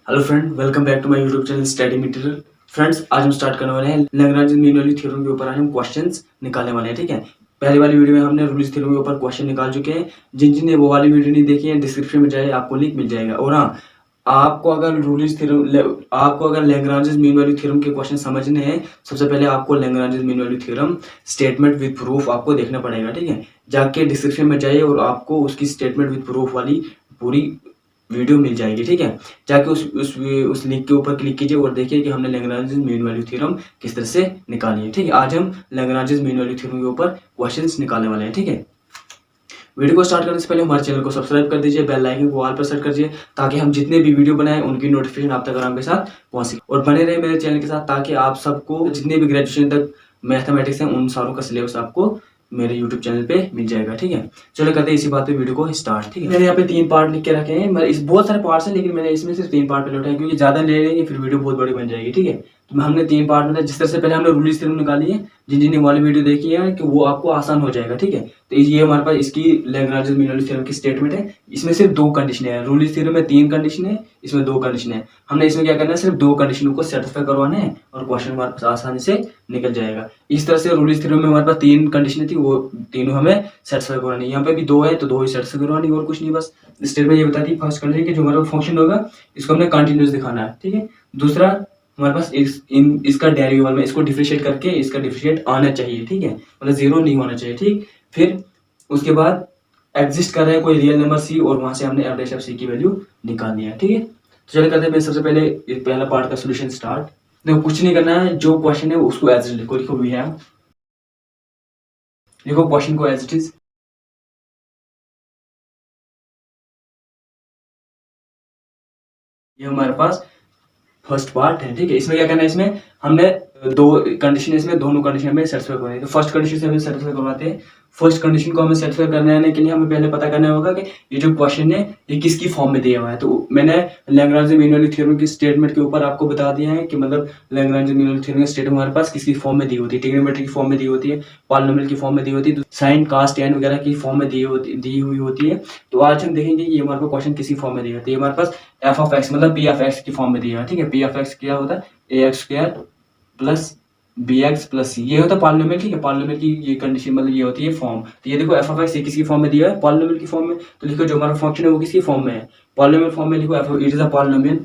Hello friend, welcome back to my YouTube channel study material. Friends, आज हम start करने वाले हैं लैग्रेंज मीन वैल्यू थ्योरम के ऊपर। आज हम क्वेश्चंस निकालने वाले हैं। ठीक है, पहले वाली वीडियो में हमने रूल्स थ्योरम के ऊपर क्वेश्चन निकाल चुके हैं। जिन जिन ने वो वाली वीडियो नहीं देखी है, डिस्क्रिप्शन में जाए, आपको लिंक मिल जाएगा। और हाँ, आपको अगर लैग्रेंज मीन वैल्यू थ्योरम के क्वेश्चन समझने हैं, सबसे पहले आपको Lagrange mean value theorem statement with proof आपको देखना पड़ेगा। ठीक है, जाके डिस्क्रिप्शन में जाइए और आपको उसकी स्टेटमेंट विद प्रूफ वाली पूरी वीडियो मिल जाएगी। ठीक है, जाके उस लिंक के ऊपर क्लिक कीजिए और देखिए कि हमने लैग्रेंज मीन वैल्यू थ्योरम किस तरह से निकाली है। ठीक है, आज हम लैग्रेंज मीन वैल्यू थ्योरम के ऊपर क्वेश्चंस निकालने वाले हैं। ठीक है, वीडियो को स्टार्ट करने से पहले हमारे चैनल को सब्सक्राइब कर दीजिए, बेल आइकन को ऑल पर सेट कर दीजिए, ताकि हम जितने भी वीडियो बनाएं उनकी नोटिफिकेशन आप तक आराम के साथ पहुंच सके। और बने रहे मेरे चैनल के साथ, ताकि आप सबको जितने भी ग्रेजुएशन तक मैथमेटिक्स हैं उन सारों का सिलेबस आपको मेरे यूट्यूब चैनल पे मिल जाएगा। ठीक है, चलो करते हैं इसी बात पे वीडियो को स्टार्ट। ठीक है, मैंने यहाँ पे 3 पार्ट लिख के रखे हैं। इस बहुत सारे पार्ट्स हैं, लेकिन मैंने इसमें सिर्फ 3 पार्ट पे उठाए, क्योंकि ज्यादा ले लेंगे फिर वीडियो बहुत बड़ी बन जाएगी। ठीक है, तो हमने 3 पार्ट में, जिस तरह से पहले हमने रूल्स थ्योरम निकाली है, जिन जिन वाली वीडियो देखी है, कि वो आपको आसान हो जाएगा। ठीक है, तो ये हमारे पास इसकी लैग्रेंज मीन वैल्यू थ्योरम की स्टेटमेंट है। इसमें सिर्फ 2 कंडीशन है। रूल्स थ्योरम में 3 कंडीशन है, इसमें 2 कंडीशन है। हमने इसमें क्या करना है, सिर्फ 2 कंडीशनों को सेटिस्फाई करवाना है और क्वेश्चन हमारे पास आसानी से निकल जाएगा। इस तरह से रूल्स थ्योरम में हमारे पास 3 कंडीशन थी, वो तीनों हमें सेटिस्फाई करवानी है। यहाँ पे भी 2 है, तो 2 ही सेटिस्फाई करवानी, और कुछ नहीं। बस स्टेटमेंट ये बताती है फर्स्ट कंडीशन कि जो हमारा फंक्शन होगा, इसको हमने कंटिन्यूस दिखाना है। ठीक है, दूसरा हमारे पास इसका डेरिवेबल में इसको डिफरेंशिएट करके इसका डिफरेंशिएट आना चाहिए। ठीक है, मतलब 0 नहीं होना चाहिए। ठीक, फिर उसके बाद एग्जिस्ट कर रहा है कोई रियल नंबर सी, और वहां से हमने एवरेज ऑफ सी की वैल्यू निकालनी है। ठीक है, तो चलिए करते हैं सबसे पहले पहला पार्ट का सोल्यूशन स्टार्ट। देखो, कुछ नहीं करना है, जो क्वेश्चन है उसको एज इट लिखो। लिखो वी हैव, लिखो क्वेश्चन को एज इट इज। ये हमारे पास फर्स्ट पार्ट है। ठीक है, इसमें क्या करना है, इसमें हमने 2 कंडीशन, इसमें दोनों कंडीशन हमें सेटिस्फाई करवानी है। तो फर्स्ट कंडीशन से हमें सेटिस्फाई करवाते हैं। फर्स्ट कंडीशन को हमें सेटिस्फाई करने के लिए हमें पहले पता करना होगा कि ये जो क्वेश्चन है ये किसकी फॉर्म में दिया हुआ है। तो मैंने लैग्रेंज मीन वैल्यू थ्योरम की स्टेटमेंट के ऊपर आपको बता दिया है कि मतलब लैग्रेंज मीन वैल्यू थ्योरम की स्टेटमेंट हमारे पास किसकी फॉर्म में दी होती है। ट्रिग्नोमेट्री की फॉर्म में दी होती है, पॉलिनोमियल की फॉर्म में दी होती है, साइन कास्ट टेन वगैरह की फॉर्म में दी हुई होती है। तो आज हम देखेंगे ये हमारे पास क्वेश्चन किसी फॉर्म में दिया है। तो ये हमारे पास एफ ऑफ एक्स मतलब पी ऑफ एक्स की फॉर्म में दिया है। ठीक है, पी ऑफ एक्स क्या होता है, a x square plus b x plus c, ये होता है पॉलिनोमियल। ठीक है, पॉलिनोमियल की ये कंडीशन मतलब ये होती है फॉर्म। तो ये देखो एफ ऑफ एक्स ये किसकी फॉर्म में दिया है, पॉलिनोमियल की फॉर्म में। तो लिखो जो हमारा फंक्शन है वो किसकी फॉर्म में है, पॉलिनोमियल फॉर्म में। लिखो F it is a polynomial.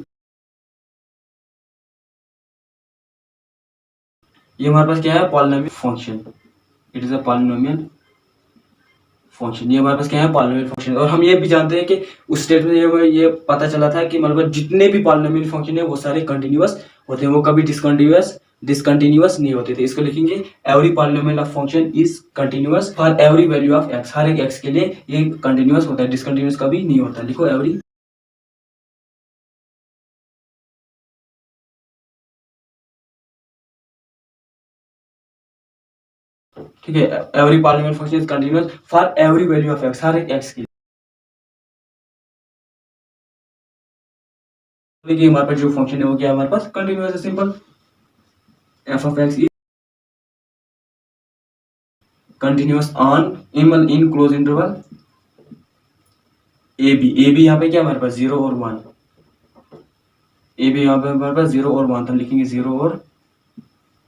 ये हमारे पास क्या है, polynomial function. It is a polynomial function. ये हमारे पास क्या है, पॉलिनोमियल फंक्शन। और हम ये भी जानते हैं कि उस स्टेटमेंट में ये पता चला था कि मतलब जितने भी पॉलिनोमियल फंक्शन है वो सारे कंटिन्यूअस होते हैं, वो कभी डिसकंटिन्यूअस नहीं होते थे। इसको लिखेंगे every polynomial of function is continuous for every value of x. हर एक एक्स के लिए ये कंटिन्यूअस होता है, डिसकंटिन्यूअस कभी नहीं होता। लिखो एवरी, ठीक है, every polynomial function is continuous for every value of x, हर एक एक्स के लिए। देखिए हमारे पास जो फंक्शन है वो क्या है, हमारे पास कंटिन्यूअस है, simple. F of x is continuous on in close interval a b यहाँ पे क्या हमारे पास 0 और 1। ए बी यहाँ पे हमारे पास 0 और 1, तो हम लिखेंगे 0 और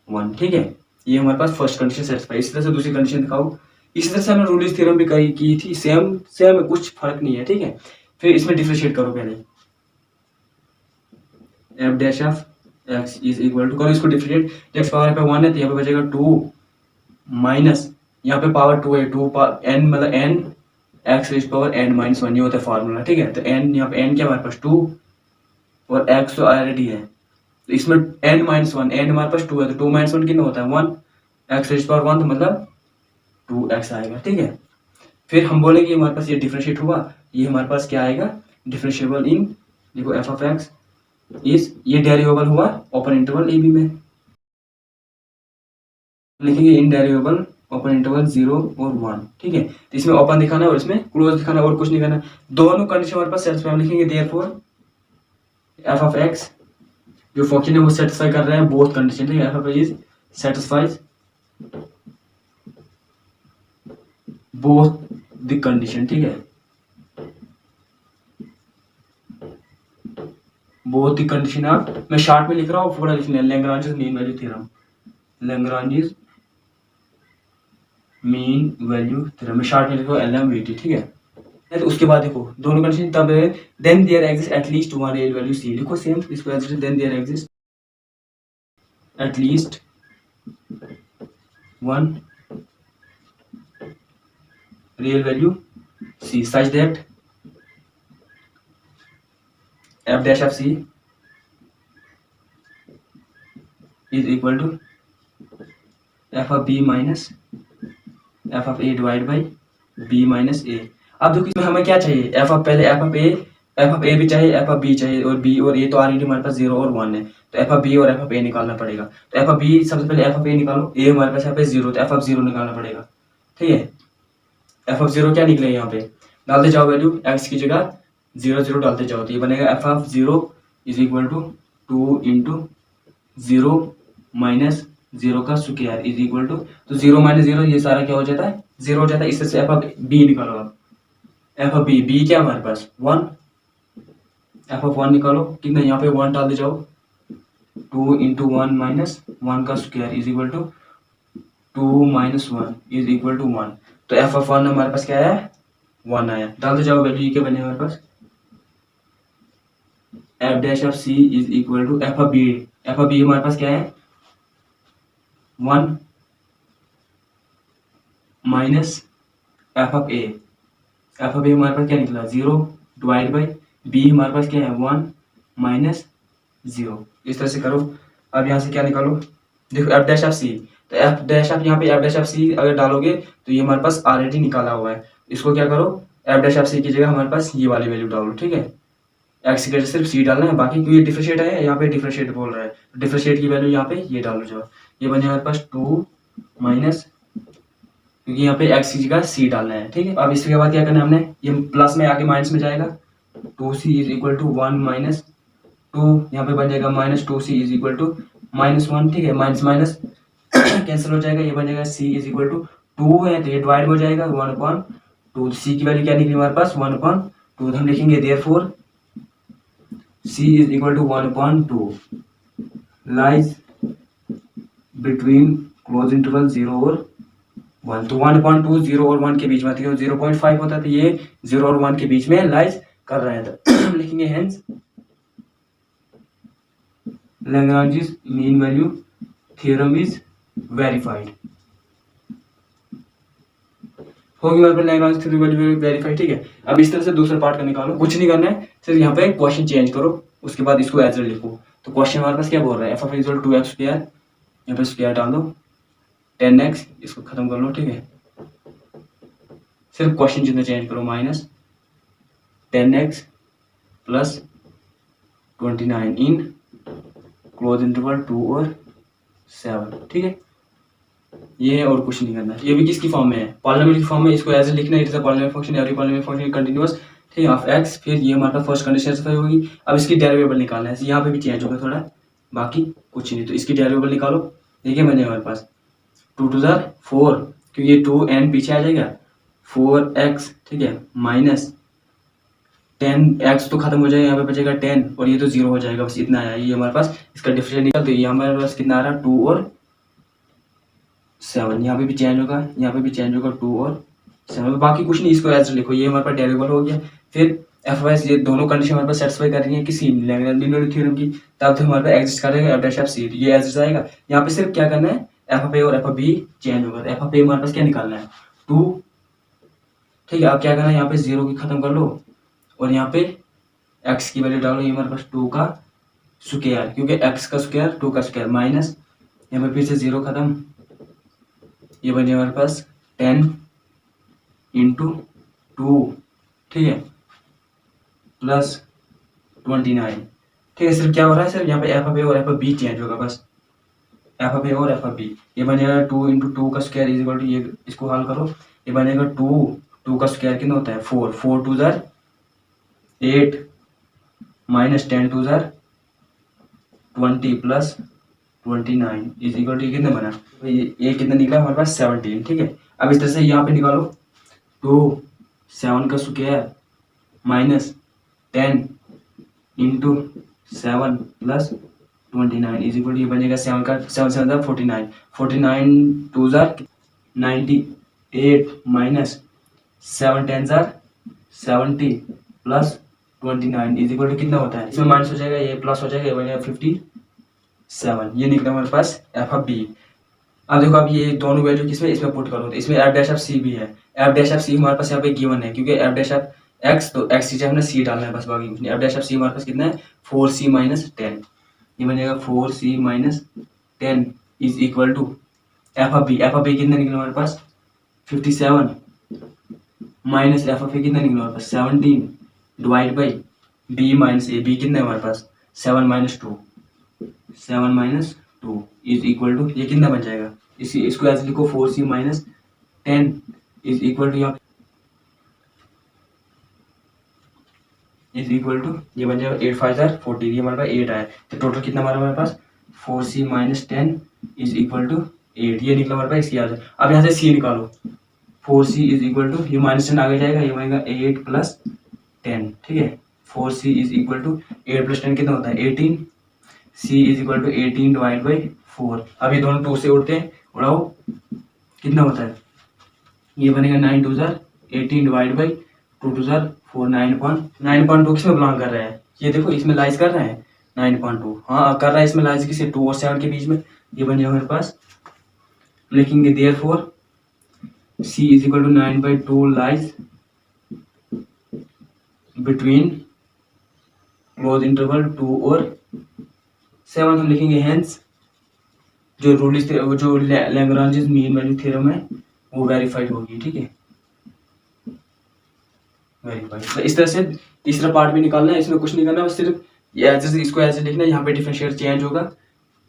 1। ठीक है, ये हमारे पास फर्स्ट कंडीशन सेटिस्फाई। इसी तरह से दूसरी कंडीशन दिखाओ। इसी तरह से हमने रूलिस थ्योरम भी की थी, सेम सेम, कुछ फर्क नहीं है। ठीक है, फिर इसमें डिफरेंशिएट करो पहले। F dash of x is equal to, करो इसको डिफरेंशिएट। एक्स पावर पे 1 है, तो यहाँ पे बचेगा 2 माइनस, यहाँ पे पावर 2 है, 2 एन मतलब n x raise power n minus 1, ये होता है फार्मूला। ठीक है, तो एन यहाँ पे एन क्या हमारे पास 2 और एक्स तो ऑलरेडी है, तो इसमें एन माइनस 1, एन हमारे पास 2 है, तो 2 माइनस 1 कितना होता है 1, एक्स रेज पावर 1, तो मतलब 2x आएगा। ठीक है, फिर हम बोलेंगे हमारे पास ये डिफरेंशिएट हुआ, ये हमारे पास क्या आएगा, डिफरेंशिएबल इन, देखो एफ ऑफ एक्स इस, ये डेरिवेबल हुआ ओपन इंटरवल ए बी में, लिखेंगे इन डेरिवेबल ओपन इंटरवल 0 और 1। ठीक है, तो इसमें ओपन दिखाना है और इसमें क्लोज दिखाना है, और कुछ नहीं करना। दोनों कंडीशन हमारे पास सेटिस्फाई, हम लिखेंगे देयरफॉर एफ ऑफ एक्स जो फंक्शन है वो सेटिस्फाई कर रहा है बोथ कंडीशन। ठीक है, F of is satisfies both the condition. ठीक है, बोथ द कंडीशन ऑफ, मैं शॉर्ट में लिख रहा हूँ, पूरा लिखना है, Lagrange's mean value theorem, Lagrange's mean value theorem, मैं शॉर्ट में लिखो LMVT, ठीक है। तो उसके बाद देखो दोनों कंडीशन तब है, then there exist at least one real value c, लिखो सेम इसको as then there exist at least one real value c such that f dash of c is equal to f of b minus f of a divided by b minus a। अब देखो इसमें हमें क्या चाहिए, f of पहले f of a भी चाहिए, f of b चाहिए, और b और a तो ऑलरेडी हमारे पास 0 और 1 है, तो f of b और f of a निकालना पड़ेगा। तो f of b सबसे पहले f of a निकालो, a हमारे पास यहाँ पे 0, तो f of 0 निकालना पड़ेगा, ठीक है। f of 0 क्या निकलेगा, यहाँ पे डालते जाओ वैल्यू, x की जगह 0 0 डालते जाओ, तो ये बनेगा f of 0 is equal to 2 into 0 minus 0 का स्क्वायर इज इक्वल टू, तो 0 माइनस 0 ये सारा क्या हो जाता है, 0 हो जाता है। इससे f of b निकालो, आप f of b क्या हमारे पास 1, f of 1 निकालो, कितना यहाँ पे 1 डाल दे जाओ, 2 इंटू 1 माइनस 1 का square is equal to 2 minus 1 is equal to 1, तो f of 1 हमारे पास क्या आया, 1 आया। डालते जाओ वैल्यू क्या बने हमारे पास, f dash of c is equal to f of b हमारे पास क्या है 1 माइनस f of a हमारे पास क्या निकला 0 डिवाइड बाई b हमारे पास क्या है 1 माइनस 0। इस तरह से करो। अब यहाँ से क्या निकालो, देखो f dash of c, तो f dash of यहाँ पे f dash of c अगर डालोगे तो ये हमारे पास ऑलरेडी निकाला हुआ है, इसको क्या करो f dash of c की जगह हमारे पास ये वाली वैल्यू डालो, ठीक है। एक्स की जगह सिर्फ सी डालना है, बाकी क्योंकि डिफरेंशिएट है यहाँ पे डिफरेंशिएट बोल रहा है, डिफरेंशिएट की वैल्यू यहाँ पे ये डालो जाओ, ये बने हमारे पास 2 माइनस, क्योंकि यहाँ पे एक्स की जगह सी डालना है, ठीक है। अब इसके बाद क्या करना है हमने, ये प्लस में आगे माइनस में जाएगा, 2c is equal to 1 minus 2, यहाँ पे बन जाएगा minus 2c is equal to minus 1, ठीक है। माइनस माइनस कैंसिल हो जाएगा, ये बन जाएगा c इज इक्वल टू 2 है तो ये डिवाइड हो जाएगा 1/2, c की वैल्यू क्या निकली हमारे पास 1/2, तो हम लिखेंगे therefore c is equal to 1/2 lies between close interval 0 और 1, तो 1/2 0 और 1 के बीच में, क्योंकि 0.5 होता है तो ये 0 और 1 के बीच में लाइज कर रहे हैं, तो हम लिखेंगे hence Lagrange's mean value theorem is verified. होगी हमारे पास लैग्रांज थ्योरम वैल्यू वेरीफाइड, ठीक है। अब इस तरह से दूसरा पार्ट का निकालो, कुछ नहीं करना है, सिर्फ यहाँ पे क्वेश्चन चेंज करो, उसके बाद इसको एज लिखो। तो क्वेश्चन हमारे पास क्या बोल रहा है, f of x 2x square, यहाँ पे स्क्वायर डाल दो 10x, इसको खत्म कर लो, ठीक है। सिर्फ क्वेश्चन जितना चेंज करो, माइनस 10x प्लस 29 इन क्लोज इंटरवल 2 और 7, ठीक है। ये है और कुछ नहीं करना है। ये भी किसकी फॉर्म में है, पॉलिनोमियल की फॉर्म में, इसको एज लिखना है, it is a polynomial function, every polynomial function continuous, ठीक है, ऑफ x, फिर ये हमारे पास फर्स्ट कंडीशन सेटिस्फाई होगी। अब इसकी डेरिवेबल निकालना है, यहाँ पे भी चेंज होगा थोड़ा, बाकी कुछ नहीं, तो इसकी डेरिवेबल निकालो। देखिए मैंने हमारे पास 2 to the 4, क्योंकि ये 2n पीछे आ जाएगा, 4x, ठीक है, माइनस 10x तो खत्म हो जाएगा, यहाँ पे बचेगा 10 और ये तो 0 हो जाएगा, बस इतना आया। ये हमारे पास इसका डिफरेंशियल निकल, तो ये हमारे पास कितना आ रहा है 2 और 7, यहाँ पे भी चेंज होगा, यहाँ पे भी चेंज होगा 2 और 7, बाकी कुछ नहीं, इसको एज लिखो। ये हमारे पास डेरिवेबल हो गया। फिर एफ वाइज ये दोनों कंडीशन हमारे पास सेटिस्फाई कर रही है किसी लैग्रेंज मीन वैल्यू थ्योरम की, तब तो हमारे पास एग्जिस्ट करेगा f डैश ऑफ c, ये एग्जिस्ट आएगा। यहाँ पे सिर्फ क्या करना है, एफ ऑफ ए और एफ ऑफ बी चेंज होगा, तो एफ ऑफ ए हमारे पास क्या निकालना है 2, ठीक है। अब क्या करना है, यहाँ पे 0 की खत्म कर लो और यहाँ पे x की वैल्यू डालो, ये हमारे पास 2 का स्क्वायर, क्योंकि x का स्क्वायर 2 का स्क्वायर, माइनस यहाँ पे फिर से 0 खत्म, ये बने हमारे पास 10 इंटू 2, ठीक है, प्लस 29, ठीक है। सिर्फ क्या हो रहा है, सिर्फ यहाँ पे एफ ऑफ ए और एफ ऑफ बी चेंज होगा, बस एफ ऑफ ए और एफ ऑफ बी। ये बनेगा 2 इंटू 2 का स्क्वायर इज इक्वल टू, ये इसको हल करो, ये बनेगा 2 का स्क्वायर कितना होता है 4, 4 2 जार 8 माइनस 10 2 जार 20 प्लस 29 इज इक्वल टू कितना बना, ये कितना निकला हमारे पास 17, ठीक है। अब इस तरह से यहाँ पे निकालो 2 7 का square minus 10 into 7 plus 29 is equal to, ये बनेगा 7 का 7 7 49, 49 2 98 minus 7 10 70 plus 29 is equal to कितना होता है, इसमें माइनस हो जाएगा, ये प्लस हो जाएगा, ये बनेगा 57। ये निकला हमारे पास एफ ऑफ बी। अब देखो, अब ये दोनों वैल्यू किसमें, इसमें पुट करो तो इसमें एफ डैश ऑफ सी भी है। एफ डैश ऑफ सी हमारे पास यहाँ पे गिवन है, क्योंकि एफ डैश ऑफ एक्स, तो एक्स की हमने सी डालना है बस, बाकी कुछ नहीं। एफ डैश ऑफ सी हमारे पास कितना है 4c माइनस 10, ये बनेगा 4c minus 10 is equal to f of b. F of b कितना निकला हमारे पास 57 माइनस एफ ऑफ ए कितना निकला हमारे पास 17 divide by b minus a. B कितना है हमारे पास 7 minus 2, 7 minus 2 is equal to, ये कितना बन जाएगा, इसको ऐसे लिखो 4c minus 10 is equal to, यहाँ इज इक्वल टू, ये बन जाएगा 8 5 40, ये हमारे पास 8 आया, तो टोटल कितना हमारे पास 4c minus 10 is equal to 8, ये निकला हमारे पास इसकी आंसर। अब यहाँ से c निकालो, 4c इज इक्वल टू, ये माइनस 10 आगे जाएगा, ये बनेगा 8 प्लस 10, ठीक है। 4c is equal to 8 plus 10 कितना होता है 18, c is equal to 18 divide by 4। अब ये दोनों 2 से उड़ते हैं, उड़ाओ कितना होता है, ये बनेगा 9 2 18 डिवाइड बाई 2 2 4, 9.2 किसमें बिलोंग कर रहा है, ये देखो इसमें लाइज कर रहा है 9.2, हाँ कर रहा है, इसमें लाइज किसे 2 और 7 के बीच में, ये बन जाएगा हमारे पास, लिखेंगे therefore c is equal to 9/2 lies between close interval 2 और 7। हम लिखेंगे हेंस जो रूल, जो लैग्रांजेस मीन वैल्यू थ्योरम है वो वेरीफाइड होगी, ठीक है, वेरीफाइड। तो इस तरह से तीसरा पार्ट भी निकालना है, इसमें कुछ नहीं करना, बस सिर्फ इसको ऐसे लिखना है, यहाँ पे डिफरेंशिएट चेंज होगा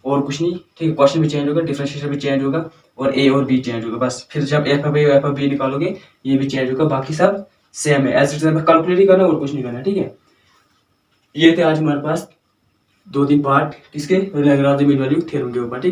और कुछ नहीं, ठीक है, क्वेश्चन भी चेंज होगा, डिफरेंशिएशन भी चेंज होगा और ए और बी चेंज होगा, बस। फिर जब एफ ऑफ बी निकालोगे ये भी चेंज होगा, बाकी सब सेम है, एज इट इज कैलकुलेट ही करना और कुछ नहीं करना, ठीक है। ये थे आज हमारे पास 2-3 पार्ट किसके, लैग्रांज मीन वैल्यू थ्योरम के ऊपर, ठीक है।